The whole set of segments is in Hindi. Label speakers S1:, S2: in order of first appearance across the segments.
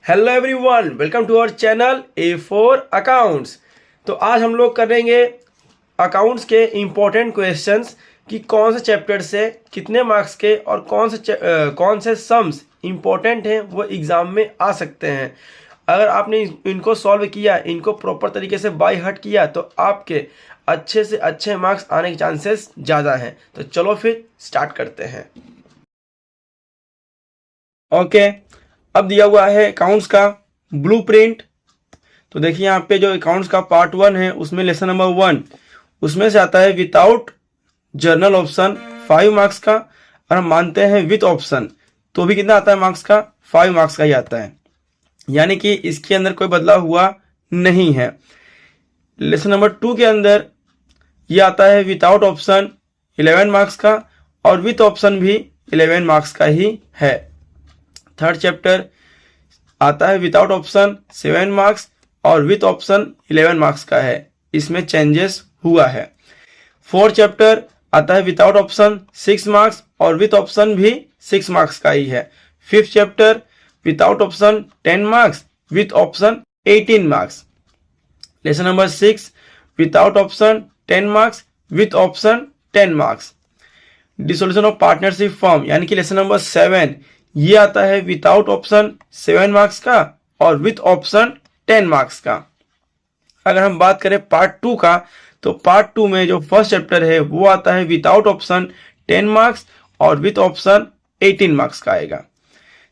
S1: Hello everyone, welcome to our channel A4 accounts. तो आज हम लोग करेंगे अकाउंट्स के इम्पोर्टेंट क्वेश्चंस कि कौन से चैप्टर से कितने मार्क्स के और कौन से सम्स इम्पोर्टेंट हैं वो एग्ज़ाम में आ सकते हैं। अगर आपने इनको सॉल्व किया, इनको प्रॉपर तरीके से बाय हार्ट किया तो आपके अच्छे से अच्छे मार्क्स आने के चांसेस ज़्यादा हैं। तो चलो फिर स्टार्ट करते हैं। ओके, अब दिया हुआ है अकाउंट्स का ब्लूप्रिंट। तो देखिए यहाँ पे जो अकाउंट्स का पार्ट 1 है उसमें लेसन नंबर 1 उसमें से आता है विदाउट जर्नल ऑप्शन 5 मार्क्स का, और हम मानते हैं विथ ऑप्शन तो भी कितना आता है मार्क्स का, 5 मार्क्स का ही आता है, यानी कि इसके अंदर कोई बदलाव हुआ नहीं है। लेसन नंबर 2 के अंदर ये आता है विदाउट ऑप्शन 11 मार्क्स का, और विथ ऑप्शन भी 11 मार्क्स का ही है। थर्ड चैप्टर आता है विदाउट ऑप्शन 7 मार्क्स और विथ ऑप्शन 11 मार्क्स का है, इसमें चेंजेस हुआ है। फोर्थ चैप्टर आता है विदाउट ऑप्शन 6 मार्क्स और विथ ऑप्शन भी 6 मार्क्स का ही है। Fifth chapter without option 10 marks with option 18 marks. Lesson number 6 without option 10 marks with option 10 marks. Dissolution of partnership form यानी कि लेसन नंबर 7 ये आता है विदाउट ऑप्शन 7 मार्क्स का और विथ ऑप्शन 10 मार्क्स का। अगर हम बात करें पार्ट 2 का, तो पार्ट 2 में जो फर्स्ट चैप्टर है वो आता है विदाउट ऑप्शन 10 मार्क्स और विथ ऑप्शन 18 मार्क्स का आएगा।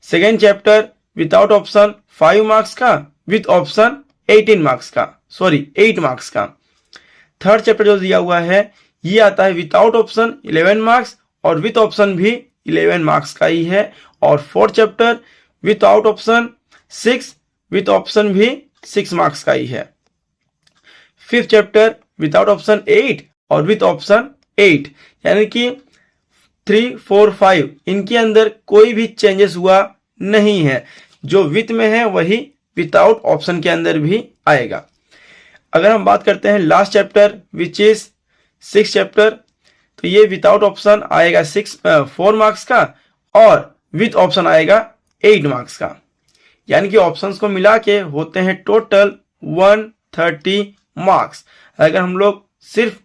S1: Second chapter without option 5 marks का विथ ऑप्शन 18 मार्क्स का, सॉरी 8 मार्क्स का। थर्ड चैप्टर जो दिया हुआ है ये आता है विदाउट ऑप्शन 11 मार्क्स और विथ ऑप्शन भी 11 मार्क्स का ही है। और fourth chapter without option 6 with option भी 6 मार्क्स का ही है। फिफ्थ चैप्टर विदाउट ऑप्शन 8 और विथ ऑप्शन 8, यानी कि 3, 4, 5 इनके अंदर कोई भी चेंजेस हुआ नहीं है, जो विथ में है वही विदाउट ऑप्शन के अंदर भी आएगा। अगर हम बात करते हैं last chapter which is 6 chapter, तो ये विदाउट ऑप्शन आएगा 4 मार्क्स का और विथ ऑप्शन आएगा 8 मार्क्स का, यानी कि ऑप्शंस को मिला के होते हैं टोटल 130 मार्क्स। अगर हम लोग सिर्फ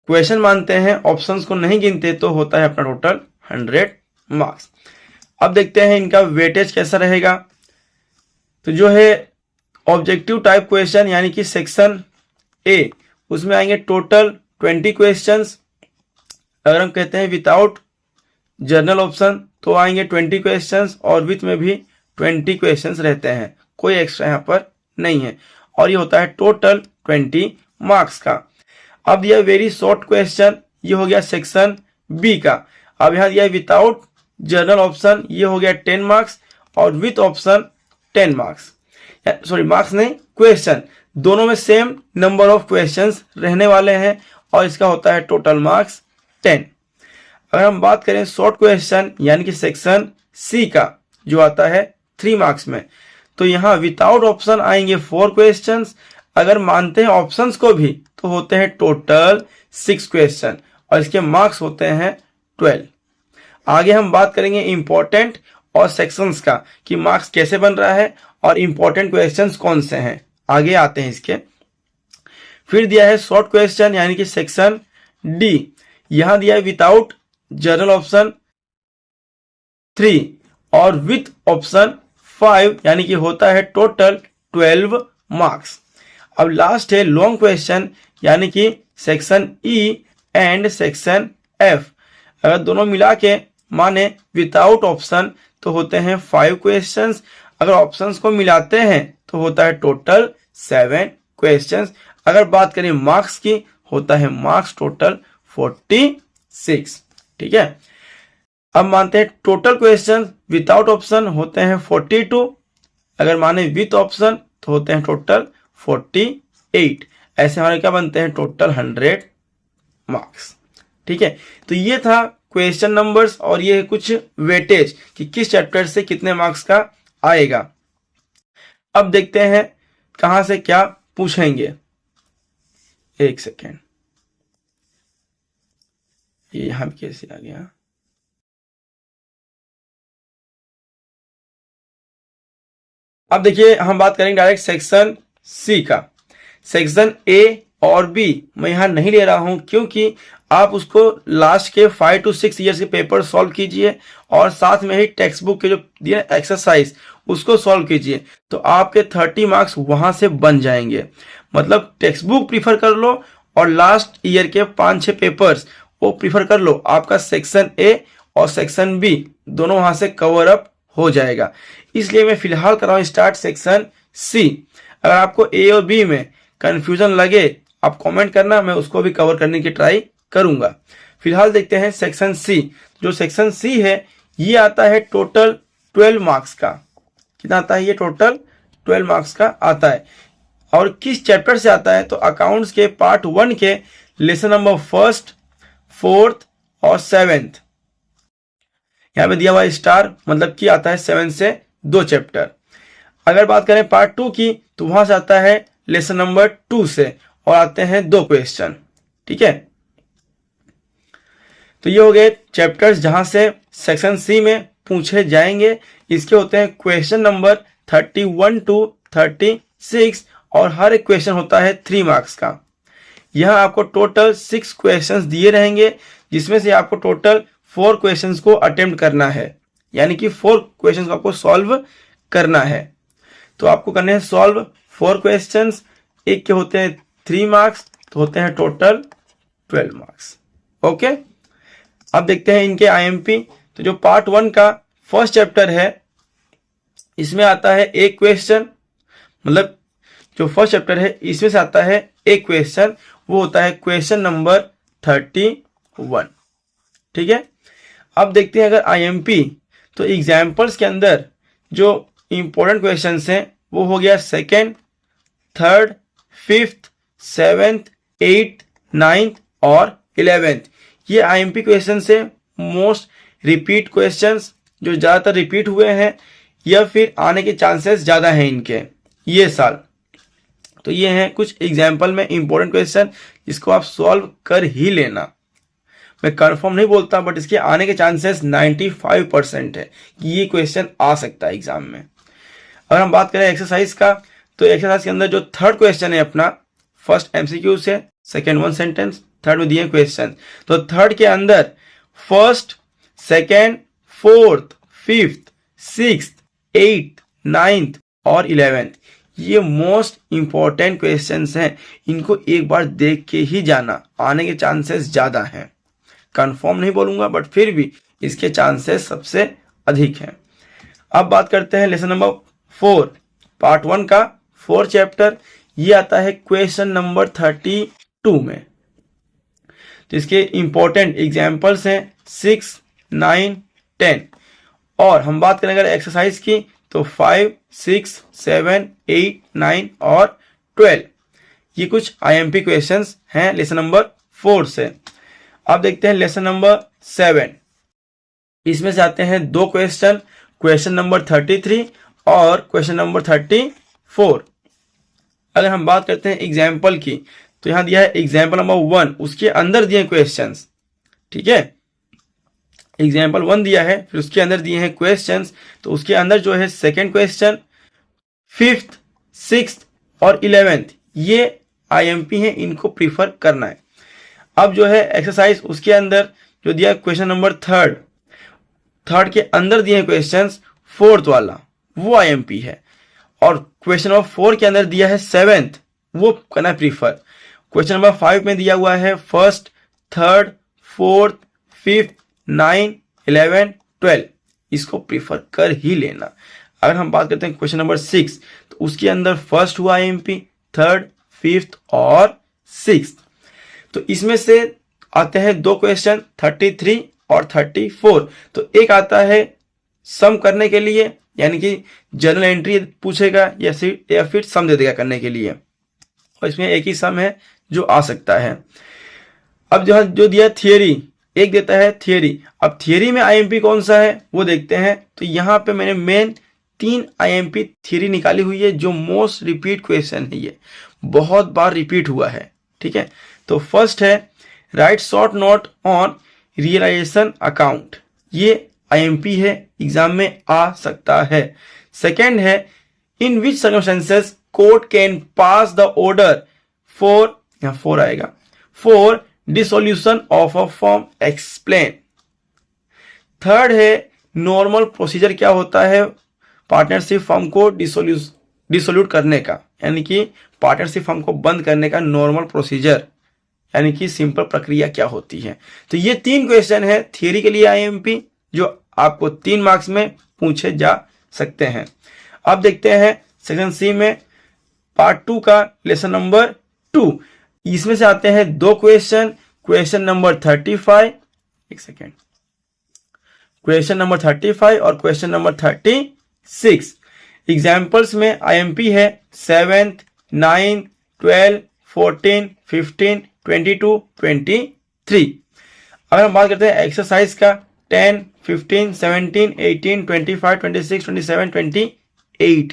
S1: क्वेश्चन मानते हैं, ऑप्शंस को नहीं गिनते, तो होता है अपना टोटल 100 मार्क्स। अब देखते हैं इनका वेटेज कैसा रहेगा। तो जो है ऑब्जेक्टिव टाइप क्वेश्चन यानी कि सेक्शन ए, उसमें आएंगे टोटल 20 क्वेश्चंस। अगर हम कहते हैं विदाउट जर्नल ऑप्शन तो आएंगे 20 क्वेश्चंस और विथ में भी 20 क्वेश्चंस रहते हैं, कोई एक्स्ट्रा यहाँ पर नहीं है, और ये होता है टोटल 20 मार्क्स का। अब दिया वेरी शॉर्ट क्वेश्चन, ये हो गया सेक्शन बी का। अब यहाँ दिया विदाउट जर्नल ऑप्शन, ये हो गया 10 मार्क्स और with option 10 marks, sorry marks नहीं, क्वेश्चन दोनों में सेम नंबर ऑफ क्वेश्चंस रहने वाले हैं और इसका होता है टोटल मार्क्स 10। अगर हम बात करें शॉर्ट क्वेश्चन यानी कि सेक्शन सी का, जो आता है 3 मार्क्स में, तो यहाँ विदाउट ऑप्शन आएंगे 4 क्वेश्चंस। अगर मानते हैं ऑप्शंस को भी तो होते हैं टोटल 6 क्वेश्चन और इसके मार्क्स होते हैं 12। आगे हम बात करेंगे इंपॉर्टेंट और सेक्शंस का कि मार्क्स कैसे बन रहा है और इंपॉर्टेंट क्वेश्चंस कौन से हैं, आगे आते हैं इसके। फिर दिया है शॉर्ट क्वेश्चन यानी कि सेक्शन डी, यहां दिया है विदाउट जर्नल ऑप्शन 3 और विथ ऑप्शन 5, यानी कि होता है टोटल 12 मार्क्स। अब लास्ट है लॉन्ग क्वेश्चन यानी कि section E and section F. अगर दोनों मिला के माने विदाउट ऑप्शन तो होते हैं 5 क्वेश्चंस, अगर ऑप्शंस को मिलाते हैं तो होता है टोटल 7 क्वेश्चंस। अगर बात करें मार्क्स की, होता है मार्क्स टोटल 46। ठीक है, अब मानते हैं टोटल क्वेश्चन विदाउट ऑप्शन होते हैं 42, अगर माने विथ ऑप्शन तो होते हैं टोटल 48। ऐसे हमारे क्या बनते हैं टोटल 100 मार्क्स। ठीक है, तो ये था क्वेश्चन नंबर्स और ये कुछ वेटेज कि किस चैप्टर से कितने मार्क्स का आएगा। अब देखते हैं कहां से क्या पूछेंगे। एक सेकेंड, ये यहां कैसे आ गया। अब देखिए हम बात करेंगे डायरेक्ट सेक्शन सी का। सेक्शन ए और बी मैं यहाँ नहीं ले रहा हूँ, क्योंकि आप उसको लास्ट के 5 to 6 ईयर्स के पेपर सॉल्व कीजिए और साथ में ही टेक्स्ट बुक के जो दिए एक्सरसाइज उसको सॉल्व कीजिए, तो आपके 30 मार्क्स वहां से बन जाएंगे। मतलब टेक्स्ट बुक प्रीफर कर लो और लास्ट ईयर के 5-6 पेपर्स वो प्रीफर कर लो, आपका सेक्शन ए और सेक्शन बी दोनों वहां से कवर अप हो जाएगा। इसलिए मैं फिलहाल कर रहा हूँ स्टार्ट सेक्शन सी। अगर आपको ए और बी में कंफ्यूजन लगे आप कमेंट करना, मैं उसको भी कवर करने की ट्राई करूंगा। फिलहाल देखते हैं सेक्शन सी। जो सेक्शन सी है ये आता है टोटल 12 मार्क्स का। कितना आता है ये? टोटल 12 मार्क्स का आता है। और किस चैप्टर से आता है? तो अकाउंट्स के पार्ट 1 के लेसन नंबर 1, 4 और 7। यहाँ पे दिया हुआ स्टार, मतलब कि आता है 7 से 2 चैप्टर। अगर बात करें पार्ट 2 की तो वहां से आता है लेसन नंबर 2 से और आते हैं 2 क्वेश्चन। ठीक है, तो ये हो गए चैप्टर्स जहां से सेक्शन सी में पूछे जाएंगे। इसके होते हैं क्वेश्चन नंबर 31 to 36 और हर एक क्वेश्चन होता है 3 मार्क्स का। यहाँ आपको टोटल 6 क्वेश्चंस दिए रहेंगे, जिसमें से आपको टोटल 4 क्वेश्चंस को अटेम्प्ट करना है, यानी कि 4 क्वेश्चंस को आपको सॉल्व करना है। तो आपको करने हैं सॉल्व 4 क्वेश्चंस, एक के होते हैं 3 मार्क्स, तो होते हैं टोटल 12 मार्क्स। ओके, अब देखते हैं इनके आईएमपी। तो जो पार्ट 1 का फर्स्ट चैप्टर है इसमें आता है एक क्वेश्चन, मतलब जो फर्स्ट चैप्टर है इसमें से आता है एक क्वेश्चन, वो होता है क्वेश्चन नंबर 31। ठीक है, अब देखते हैं अगर आईएमपी, तो एग्जाम्पल्स के अंदर जो इंपॉर्टेंट क्वेश्चंस हैं वो हो गया 2nd, 3rd, 5th, 7th, 8th, 9th और 11th। ये आईएमपी क्वेश्चन से मोस्ट रिपीट क्वेश्चंस जो ज़्यादातर रिपीट हुए हैं या फिर आने के चांसेस ज़्यादा हैं इनके ये साल। तो ये हैं कुछ एग्जाम्पल में इंपॉर्टेंट क्वेश्चन, जिसको आप सॉल्व कर ही लेना। मैं कंफर्म नहीं बोलता, बट इसके आने के चांसेस 95% है कि ये क्वेश्चन आ सकता है एग्जाम में। अगर हम बात करें एक्सरसाइज का, तो एक्सरसाइज के अंदर जो 3rd क्वेश्चन है अपना, फर्स्ट एमसीक्यू से, 2nd 1 सेंटेंस, 3rd में दिए क्वेश्चन। तो 3rd के अंदर 1st, 2nd, 4th, 5th, 6th, 8th, 9th और 11th ये मोस्ट इंपॉर्टेंट क्वेश्चंस हैं। इनको एक बार देख के ही जाना, आने के चांसेस ज़्यादा हैं। कंफर्म नहीं बोलूंगा, बट फिर भी इसके चांसेस सबसे अधिक हैं। अब बात करते हैं लेसन नंबर 4, पार्ट 1 का 4 चैप्टर। ये आता है क्वेश्चन नंबर 32 में। तो इसके इंपॉर्टेंट एग्जाम्पल्स हैं 6, 9, 10। और हम बात करें अगर एक्सरसाइज की, तो 5, 6, 7, 8, 9 और 12 ये कुछ आईएमपी क्वेश्चंस हैं लेसन नंबर 4 से। अब देखते हैं लेसन नंबर 7। इसमें से आते हैं 2 क्वेश्चन, क्वेश्चन नंबर 33 और क्वेश्चन नंबर 34। अगर हम बात करते हैं एग्जाम्पल की, तो यहाँ दिया है एग्जाम्पल नंबर 1, उसके अंदर दिए क्वेश्चंस। ठीक है, एग्जाम्पल 1 दिया है, फिर उसके अंदर दिए हैं क्वेश्चंस। तो उसके अंदर जो है 2nd क्वेश्चन, 5th, 6th और 11th ये आईएमपी हैं, इनको प्रीफर करना है। अब जो है एक्सरसाइज, उसके अंदर जो दिया क्वेश्चन नंबर 3rd के अंदर दिए क्वेश्चंस, 4th वाला वो आईएमपी है। और क्वेश्चन नंबर 4 के अंदर दिया है 7th, वो करना है प्रीफर। क्वेश्चन नंबर 5 में दिया हुआ है 1st, 3rd, 4th, 5th, 9, 11, 12 इसको प्रीफर कर ही लेना। अगर हम बात करते हैं क्वेश्चन नंबर 6, तो उसके अंदर 1st हुआ आईएमपी, 3rd, 5th और 6th। तो इसमें से आते हैं 2 क्वेश्चन 33 और 34। तो एक आता है सम करने के लिए, यानी कि जनरल एंट्री पूछेगा या फिर सम दे देगा करने के लिए, और इसमें एक ही सम है जो आ सकता है। अब जो दिया थियरी, एक देता है थियरी। अब थियरी में आईएमपी कौन सा है वो देखते हैं। तो यहाँ पे मैंने मेन 3 आईएमपी थियरी निकाली हुई है, जो मोस्ट रिपीट क्वेश्चन है, ये बहुत बार रिपीट हुआ है। ठीक है, तो फर्स्ट है write short note on realisation account, ये आईएमपी है, एग्जाम में आ सकता है। सेकंड है in which circumstances court can pass the order for, यहां फॉर आएगा, for dissolution of a firm, explain. Third है नॉर्मल प्रोसीजर क्या होता है पार्टनरशिप फॉर्म को डिसोल्यूट करने का, यानी कि पार्टनरशिप फॉर्म को बंद करने का नॉर्मल प्रोसीजर यानी कि सिंपल प्रक्रिया क्या होती है। तो ये 3 क्वेश्चन है थियरी के लिए आईएमपी जो आपको 3 मार्क्स में पूछे जा सकते हैं। अब देखते हैं सेक्शन सी में पार्ट 2 का लेसन नंबर 2। इसमें से आते हैं 2 क्वेश्चन, क्वेश्चन नंबर 35, एक सेकेंड, क्वेश्चन नंबर 35 और क्वेश्चन नंबर 36। एग्जाम्पल्स में आईएमपी है 7th, 9th, 12, 14, 15, 22, 23। अगर हम बात करते हैं एक्सरसाइज का 10, 15, 17, 18, 25, 26, 27, 28,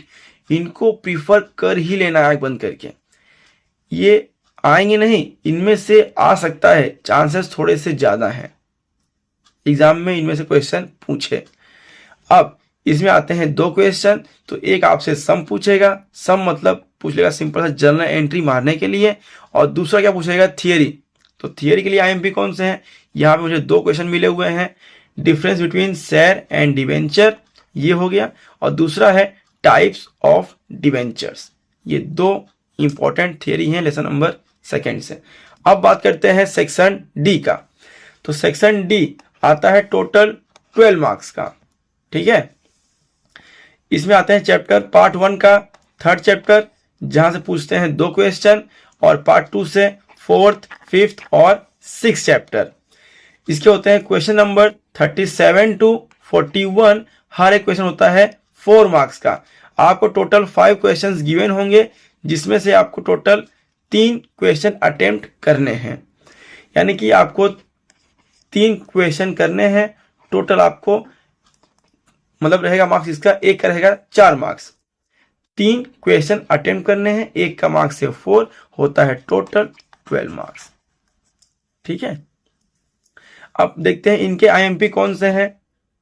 S1: इनको प्रीफर कर ही लेना आंख बंद करके। ये आएंगे नहीं, इनमें से आ सकता है, चांसेस थोड़े से ज्यादा हैं एग्जाम में इनमें से क्वेश्चन पूछे। अब इसमें आते हैं 2 क्वेश्चन, तो एक आपसे सम पूछेगा, सम मतलब पूछ लेगा सिंपल सा जर्नल एंट्री मारने के लिए, और दूसरा क्या पूछेगा थियरी। तो थियरी के लिए आईएमपी कौन से हैं, यहाँ पे मुझे 2 क्वेश्चन मिले हुए हैं, difference between share and debenture, ये हो गया, और दूसरा है टाइप्स ऑफ डिवेंचर्स। ये 2 इंपॉर्टेंट थियरी हैं लेसन नंबर 2 से। अब बात करते हैं सेक्शन डी का। तो सेक्शन डी आता है टोटल 12 मार्क्स का, ठीक है। इसमें आते हैं चैप्टर पार्ट 1 का 3rd चैप्टर, जहां से पूछते हैं 2 क्वेश्चन, और पार्ट 2 से 4th, 5th और 6th चैप्टर। इसके होते हैं क्वेश्चन नंबर 37 to 41, हर एक क्वेश्चन होता है 4 मार्क्स का। आपको टोटल 5 क्वेश्चंस गिवन होंगे, जिसमें से आपको टोटल 3 क्वेश्चन अटेम्प्ट करने हैं, यानी कि आपको 3 क्वेश्चन करने हैं। टोटल आपको मतलब रहेगा मार्क्स इसका, एक का रहेगा 4 मार्क्स। 3 क्वेश्चन अटेम्प्ट करने हैं, एक का मार्क्स से 4 होता है टोटल 12 मार्क्स, ठीक है। अब देखते हैं इनके आईएमपी कौन से हैं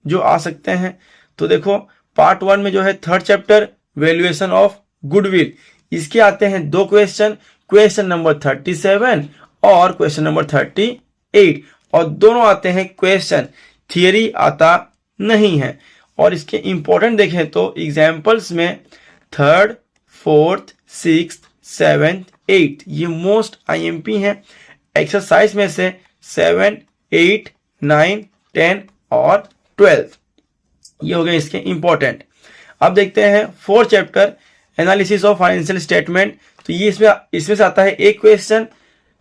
S1: जो आ सकते हैं। तो देखो पार्ट 1 में जो है 3rd chapter valuation of goodwill, इसके आते हैं 2 क्वेश्चन, क्वेश्चन नंबर 37 और क्वेश्चन नंबर 38, और दोनों आते हैं क्वेश्चन, थियरी आता नहीं है। और इसके इंपॉर्टेंट देखें तो एग्जाम्पल्स में 3rd, 4th, 6th, 7th, 8th ये मोस्ट आईएमपी हैं। एक्सरसाइज में से 7, 8, 9, 10 और 12 ये हो गए इसके इंपॉर्टेंट। अब देखते हैं 4th chapter analysis of financial statement. तो ये इसमें से आता है एक क्वेश्चन,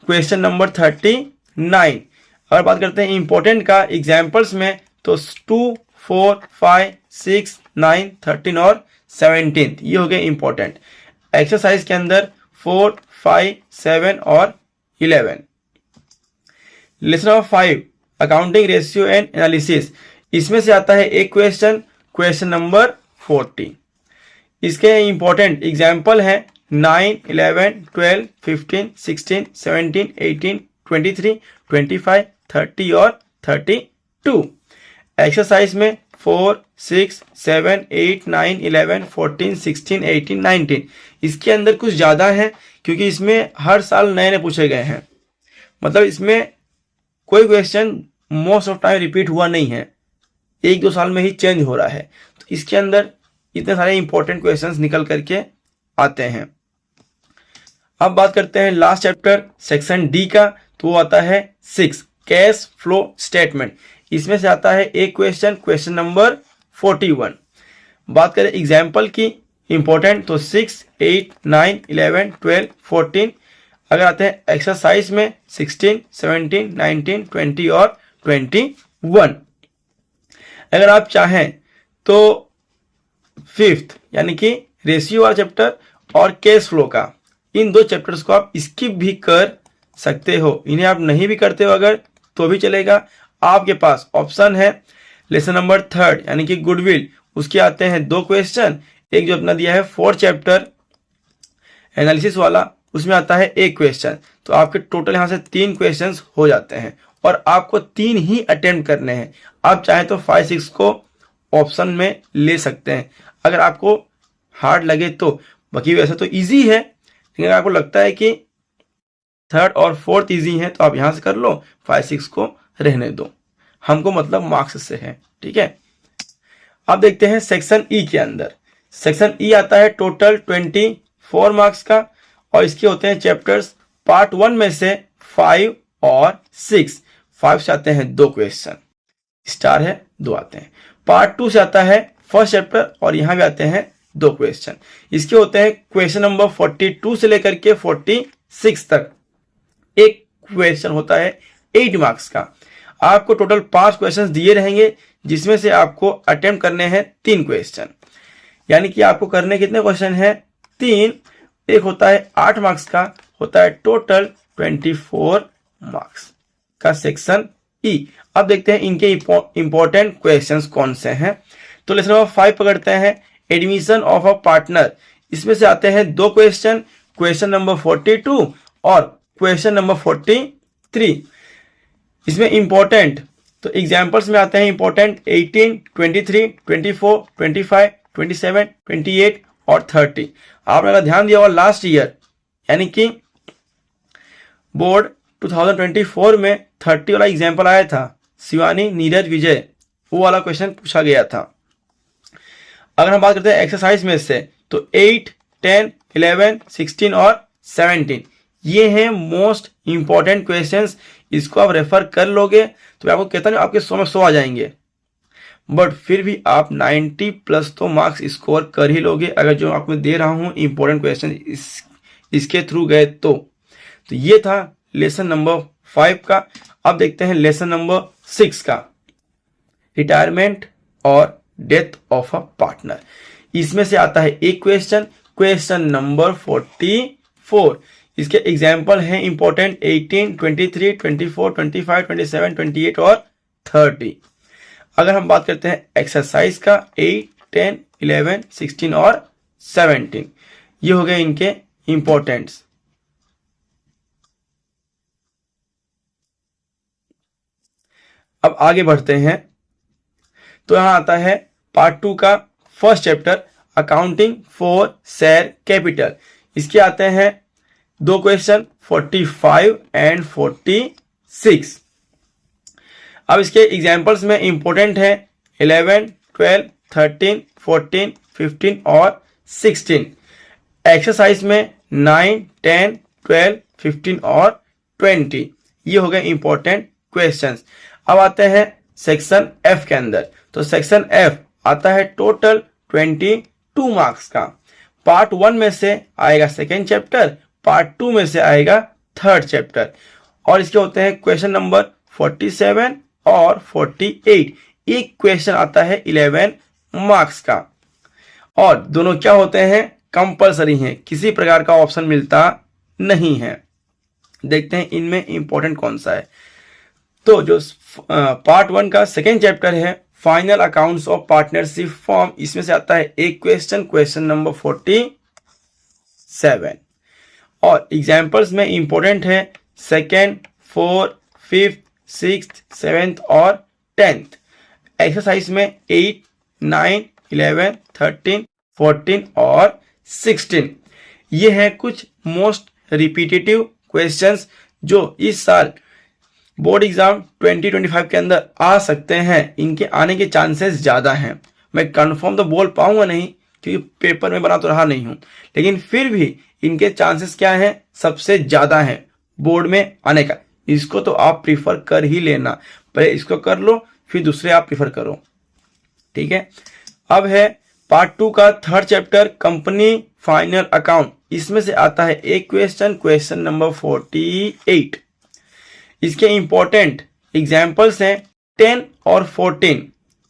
S1: क्वेश्चन नंबर 39। अगर बात करते हैं इंपॉर्टेंट का एग्जाम्पल्स में तो 2, 4, 5, 6, 9, 13 और 17 ये हो गए इंपॉर्टेंट। एक्सरसाइज के अंदर 4, 5, 7 और 11। Lesson number 5 accounting ratio and analysis, इसमें से आता है एक क्वेश्चन, क्वेश्चन नंबर 40। इसके इंपॉर्टेंट एग्जाम्पल हैं 9, 11, 12, 15, 16, 17, 18, 23, 25, 30 और 32। एक्सरसाइज में 4, 6, 7, 8, 9, 11, 14, 16, 18, 19 इसके अंदर कुछ ज़्यादा है, क्योंकि इसमें हर साल नए नए पूछे गए हैं। मतलब इसमें कोई question most of time repeat हुआ नहीं है, 1-2 साल में ही चेंज हो रहा है। तो इसके अंदर इतने सारे इंपॉर्टेंट क्वेश्चंस निकल करके आते हैं। अब बात करते हैं लास्ट चैप्टर सेक्शन डी का, तो वो आता है 6 कैश फ्लो स्टेटमेंट। इसमें से आता है एक क्वेश्चन, क्वेश्चन नंबर 41। बात करें एग्जाम्पल की इंपॉर्टेंट तो 6, 8, 9, 11, 12, 14। अगर आते हैं एक्सरसाइज में 16, 17, 19, 20 और 21। अगर आप चाहें तो 5th यानी कि रेशियो वाला चैप्टर और कैश फ्लो का, इन 2 चैप्टर्स को आप स्किप भी कर सकते हो। इन्हें आप नहीं भी करते हो अगर तो भी चलेगा। आपके पास ऑप्शन है लेसन नंबर 3rd यानी कि गुडविल, उसके आते हैं 2 क्वेश्चन, एक जो अपना दिया है 4th चैप्टर एनालिसिस वाला, उसमें आता है एक क्वेश्चन। तो आपके टोटल यहाँ से 3 क्वेश्चंस हो जाते हैं, और आपको 3 ही अटेम्प्ट करने हैं। आप चाहें तो 5, 6 को ऑप्शन में ले सकते हैं। अगर आपको हार्ड लगे तो, बाकी वैसे तो इजी है, लेकिन अगर आपको लगता है कि थर्ड और फोर्थ इजी है तो आप यहाँ से कर लो, 5-6 को रहने दो, हमको मतलब मार्क्स से है। ठीक है, अब देखते हैं सेक्शन ई के अंदर। सेक्शन ई आता है टोटल 24 मार्क्स का, और इसके होते हैं चैप्टर्स पार्ट 1 में से 5 और 6। 5 से आते हैं 2 क्वेश्चन, स्टार है 2 आते हैं। पार्ट 2 से आता है फर्स्ट चैप्टर, और यहाँ भी आते हैं 2 क्वेश्चन। इसके होते हैं क्वेश्चन नंबर 42 से लेकर के 46 तक एक क्वेश्चन होता है 8 मार्क्स का। आपको टोटल 5 क्वेश्चन दिए रहेंगे, जिसमें से आपको अटेम्प्ट करने हैं 3 क्वेश्चन, यानी कि आपको करने कितने क्वेश्चन हैं? 3। एक होता है 8 मार्क्स का, होता है टोटल 24 मार्क्स का सेक्शन ई। अब देखते हैं इनके इंपॉर्टेंट क्वेश्चंस कौन से हैं। तो लेसन नंबर 5 पकड़ते हैं, एडमिशन ऑफ अ पार्टनर। इसमें से आते हैं 2 क्वेश्चन, क्वेश्चन नंबर 42 और क्वेश्चन नंबर 43। इसमें इंपॉर्टेंट तो एग्जाम्पल्स में आते हैं इंपॉर्टेंट 18, 23, 24, 25, 27, 28 और 30। आपने अगर ध्यान दिया होगा लास्ट ईयर यानी कि बोर्ड 2024 में 30 वाला एग्जाम्पल आया था, शिवानी, नीरज, विजय, वो वाला क्वेश्चन पूछा गया था। अगर हम बात करते हैं एक्सरसाइज में से, तो 8, 10, 11, 16 और 17 ये हैं मोस्ट इंपॉर्टेंट क्वेश्चंस। इसको आप रेफर कर लोगे तो मैं आपको कहता हूं आपके 100 में 100 आ जाएंगे, बट फिर भी आप 90+ तो मार्क्स स्कोर कर ही लोगे अगर जो आपको दे रहा हूं इंपॉर्टेंट क्वेश्चन इसके थ्रू गए तो ये था लेसन नंबर 5 का। अब देखते हैं लेसन नंबर 6 का, रिटायरमेंट और डेथ ऑफ अ पार्टनर। इसमें से आता है एक क्वेश्चन, क्वेश्चन नंबर 44। इसके एग्जाम्पल हैं इंपॉर्टेंट 18, 23, 24, 25, 27, 28 और 30। अगर हम बात करते हैं एक्सरसाइज का 8, 10, 11, 16 और 17, ये हो गए इनके इंपॉर्टेंट्स। अब आगे बढ़ते हैं, तो यहां आता है पार्ट 2 का first chapter, accounting for share capital. इसके आते हैं 2 क्वेश्चन 45 एंड 46। अब इसके एग्जाम्पल्स में इंपॉर्टेंट है 11, 12, 13, 14, 15 और 16। एक्सरसाइज में 9, 10, 12, 15 और 20 ये हो गए इंपॉर्टेंट क्वेश्चंस। अब आते हैं सेक्शन एफ के अंदर। तो सेक्शन एफ आता है टोटल 22 मार्क्स का। पार्ट 1 में से आएगा सेकेंड चैप्टर, पार्ट 2 में से आएगा थर्ड चैप्टर, और इसके होते हैं क्वेश्चन नंबर 47 और 48। एक क्वेश्चन आता है 11 मार्क्स का, और दोनों क्या होते हैं? कंपलसरी हैं, किसी प्रकार का ऑप्शन मिलता नहीं है। देखते हैं इनमें इंपॉर्टेंट कौन सा है। तो जो पार्ट 1 का सेकेंड चैप्टर है, final accounts of partnership form, इसमें से आता है एक क्वेश्चन, क्वेश्चन नंबर 47, और एग्जाम्पल्स में इंपॉर्टेंट है 2nd, 4th, 5th, 6th, 7th और 10th। एक्सरसाइज में 8, 9, 11, 13, 14 और 16। ये हैं कुछ मोस्ट रिपीटेटिव क्वेश्चंस जो इस साल बोर्ड एग्जाम 2025 के अंदर आ सकते हैं। इनके आने के चांसेस ज़्यादा हैं। मैं कंफर्म तो बोल पाऊंगा नहीं क्योंकि पेपर में बना तो रहा नहीं हूं, लेकिन फिर भी इनके चांसेस क्या हैं? सबसे ज़्यादा हैं बोर्ड में आने का। इसको तो आप प्रीफर कर ही लेना, पहले इसको कर लो फिर दूसरे आप प्रीफर करो, ठीक है। अब है पार्ट 2 का third chapter, company final account. इसमें से आता है एक क्वेश्चन, क्वेश्चन नंबर 48। इसके इंपॉर्टेंट एग्जाम्पल्स हैं 10 और 14,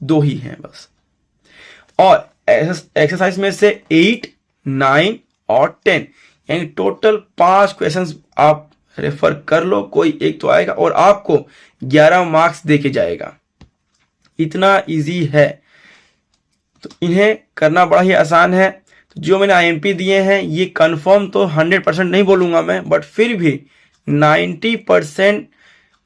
S1: 2 ही हैं बस, और एक्सरसाइज में से 8, 9 और 10, यानी टोटल 5 क्वेश्चंस आप रेफर कर लो, कोई एक तो आएगा और आपको 11 मार्क्स दे के जाएगा। इतना इजी है, तो इन्हें करना बड़ा ही आसान है। तो जो मैंने IMP दिए हैं ये कंफर्म तो 100% नहीं बोलूंगा मैं, बट फिर भी 90%,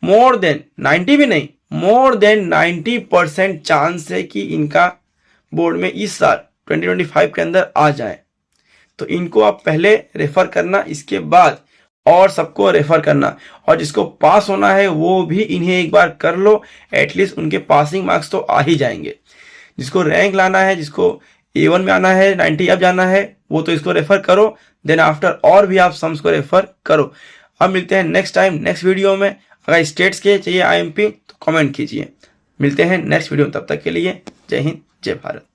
S1: मोर देन 90 भी नहीं, मोर देन 90% चांस है कि इनका बोर्ड में इस साल 2025 के अंदर आ जाए। तो इनको आप पहले रेफर करना, इसके बाद और सबको रेफर करना, और जिसको पास होना है वो भी इन्हें एक बार कर लो, एटलीस्ट उनके पासिंग मार्क्स तो आ ही जाएंगे। जिसको रैंक लाना है, जिसको A1 में आना है, 90 अब जाना है, वो तो इसको रेफर करो, देन आफ्टर और भी आप सम्स को रेफर करो। अब मिलते हैं नेक्स्ट टाइम नेक्स्ट वीडियो में। अगर स्टेट्स के चाहिए IMP तो कमेंट कीजिए। मिलते हैं नेक्स्ट वीडियो में, तब तक के लिए जय हिंद जय भारत।